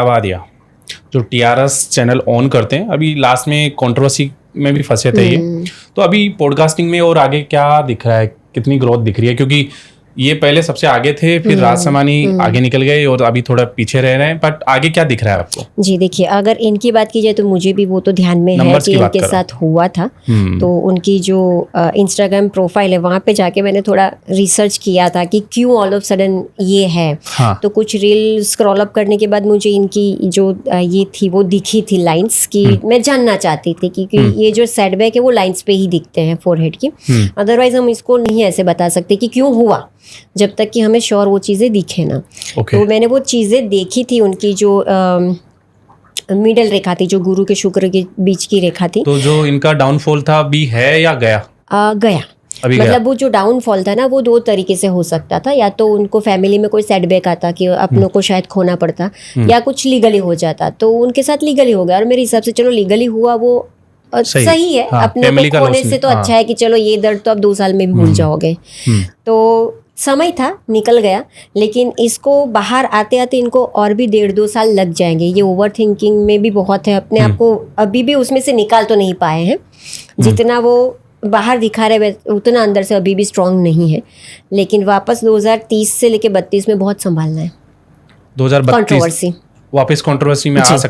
दबा दिया। जो टीआरएस चैनल ऑन करते हैं, अभी लास्ट में कंट्रोवर्सी में भी फंसे थे ये, तो अभी पॉडकास्टिंग में और आगे क्या दिख रहा है, कितनी ग्रोथ दिख रही है? क्योंकि ये पहले सबसे आगे थे, फिर राज समानी आगे निकल गए और अभी थोड़ा पीछे रह रहे हैं, बट आगे क्या दिख रहा है आपको? जी देखिए, अगर इनकी बात की जाए तो मुझे भी वो तो ध्यान में है कि इनके साथ हुआ था। तो उनकी जो इंस्टाग्राम प्रोफाइल है वहाँ पे जाके मैंने थोड़ा रिसर्च किया था कि क्यों ऑल ऑफ सडन ये है। तो कुछ रील स्क्रॉल अप करने के बाद मुझे इनकी जो ये थी वो दिखी थी लाइंस की। मैं जानना चाहती थी कि ये जो सेटबैक है वो लाइंस पे ही दिखते हैं फोरहेड की, अदरवाइज हम इसको नहीं ऐसे बता सकते कि क्यों हुआ जब तक कि हमें श्योर वो चीज़ें दिखे ना। तो मैंने वो चीज़ें देखी थी, उनकी जो मिडल रेखा थी, जो गुरु के शुक्र के बीच की रेखा थी। तो जो इनका डाउनफॉल था अभी है या गया? गया। मतलब वो जो डाउनफॉल था ना वो दो तरीके से हो सकता था, या तो उनको फैमिली में कोई सेटबैक आता कि अपनों को शायद खोना पड़ता, या कुछ लीगली हो जाता। तो उनके साथ लीगली हो गया, और मेरे हिसाब से चलो लीगली हुआ वो सही है। अपने को खोने से तो अच्छा है कि चलो ये दर्द तो अब 2 साल में भी भूल जाओगे। तो समय था, निकल गया, लेकिन इसको बाहर आते आते इनको और भी 1.5-2 साल लग जाएंगे। ये ओवर थिंकिंग में भी बहुत है, अपने आप को अभी भी उसमें से निकाल तो नहीं पाए हैं। जितना वो बाहर दिखा रहे उतना अंदर से अभी भी स्ट्रांग नहीं है, लेकिन वापस 2030 से लेके 32 में बहुत संभालना है। 2032 वापस कंट्रोवर्सी में आ सकते